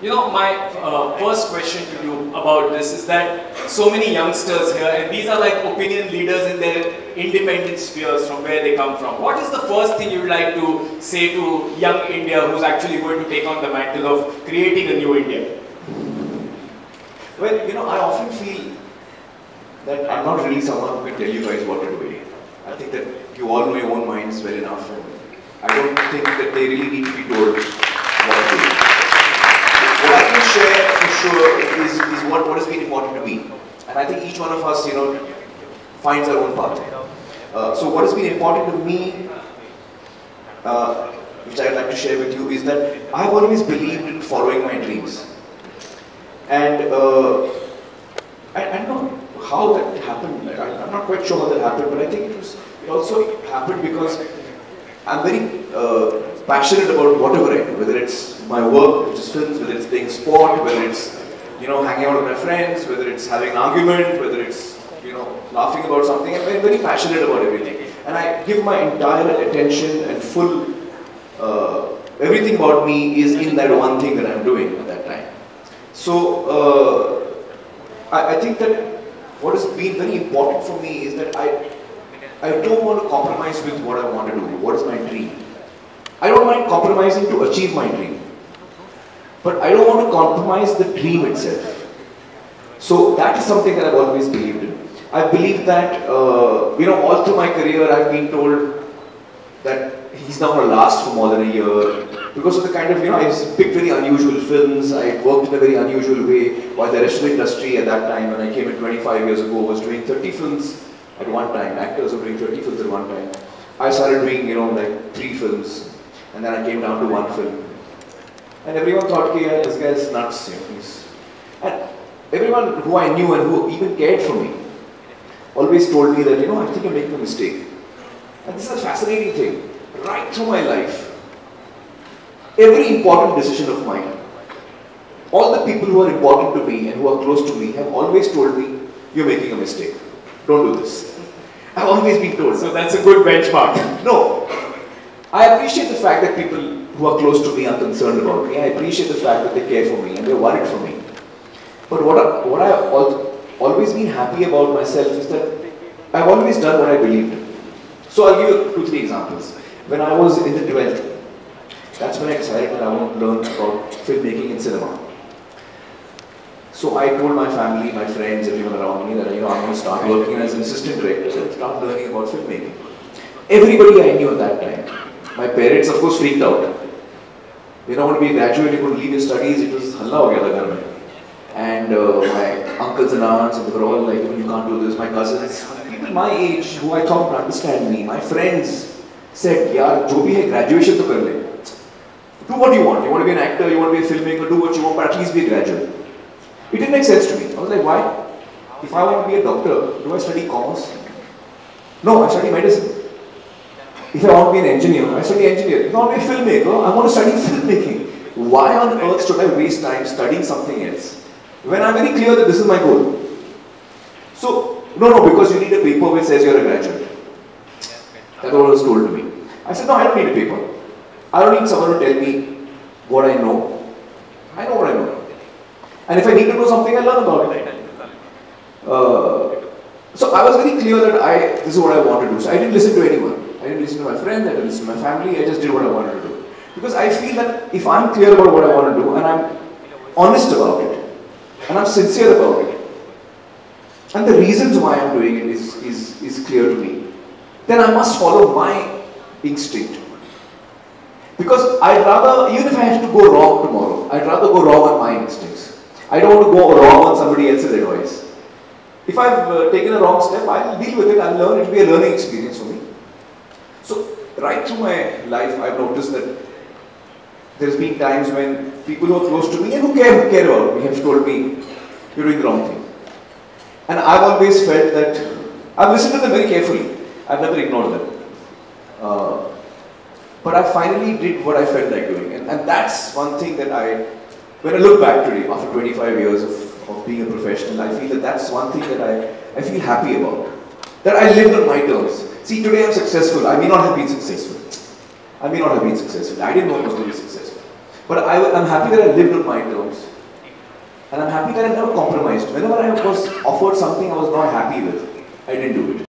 You know, my first question to you about this is that so many youngsters here, and these are like opinion leaders in their independent spheres from where they come from. What is the first thing you would like to say to young India who's actually going to take on the mantle of creating a new India? Well, you know, I often feel that I'm not really someone who can tell you guys what to do. I think that you all know your own minds well enough, and I don't think that they really need to be told what to do. What I can share for sure is what has been important to me. And I think each one of us, you know, finds our own path. So what has been important to me, which I'd like to share with you, is that I've always believed in following my dreams. And I don't know how that happened. I'm not quite sure how that happened, but I think it also happened because I'm very passionate about whatever I do, whether it's my work, which is films, whether it's playing sport, whether it's, you know, hanging out with my friends, whether it's having an argument, whether it's, you know, laughing about something. I'm very, very passionate about everything. And I give my entire attention and full, everything about me is in that one thing that I'm doing at that time. So, I think that what has been very important for me is that I don't want to compromise with what I want to do, what is my dream. I don't mind compromising to achieve my dream. But I don't want to compromise the dream itself. So that is something that I've always believed in. I believe that, you know, all through my career I've been told that he's not going to last for more than a year. Because of the kind of, you know, I picked very unusual films, I worked in a very unusual way, while the rest of the industry at that time, when I came in 25 years ago, was doing 30 films at one time. Actors were doing 30 films at one time. I started doing, you know, like 3 films, and then I came down to 1 film. And everyone thought, okay, yeah, this guy's nuts, you know, and everyone who I knew and who even cared for me always told me that, you know, I think you're making a mistake. And this is a fascinating thing. Right through my life, every important decision of mine, all the people who are important to me and who are close to me have always told me, you're making a mistake. Don't do this. I've always been told. So that's a good benchmark. No. I appreciate the fact that people who are close to me are concerned about me. I appreciate the fact that they care for me and they're worried for me. But what I've always been happy about myself is that I've always done what I believed in. So I'll give you 2-3 examples. When I was in the 12th, that's when I decided that I want to learn about filmmaking in cinema. So I told my family, my friends, everyone around me that, you know, I'm going to start working as an assistant director and start learning about filmmaking. Everybody I knew at that time. My parents, of course, freaked out. You know, when we graduated, you could leave your studies, it was halla ho gaya tha ghar mein. And my uncles and aunts, and they were all like, you can't do this. My cousins, people my age who I thought would understand me, my friends said, yaar, jo bhi hai, graduation to kar le. Do what you want. You want to be an actor, you want to be a filmmaker, do what you want, but at least be a graduate. It didn't make sense to me. I was like, why? If I want to be a doctor, do I study commerce? No, I study medicine. If I want to be an engineer, I study engineering. If I want to be a filmmaker, I want to study filmmaking. Why on earth should I waste time studying something else when I'm very clear that this is my goal? So, no, because you need a paper which says you're a graduate. That's what was told to me. I said, no, I don't need a paper. I don't need someone to tell me what I know. I know what I know. And if I need to know something, I learn about it. So I was very clear that this is what I want to do. So I didn't listen to anyone. I didn't listen to my friends, I didn't listen to my family, I just did what I wanted to do. Because I feel that if I'm clear about what I want to do, and I'm honest about it, and I'm sincere about it, and the reasons why I'm doing it is clear to me, then I must follow my instinct. Because I'd rather, even if I had to go wrong tomorrow, I'd rather go wrong on my instincts. I don't want to go wrong on somebody else's advice. If I've taken a wrong step, I'll deal with it, I'll learn, it'll be a learning experience for me. So, right through my life, I've noticed that there's been times when people who are close to me and who care about me have told me, you're doing the wrong thing. And I've always felt that, I've listened to them very carefully. I've never ignored them. But I finally did what I felt like doing. And that's one thing that when I look back today, after 25 years of being a professional, I feel that that's one thing that I feel happy about. That I lived on my terms. See, today I'm successful. I may not have been successful. I didn't know I was going to be successful. But I'm happy that I lived on my terms. And I'm happy that I never compromised. Whenever I was offered something I was not happy with, I didn't do it.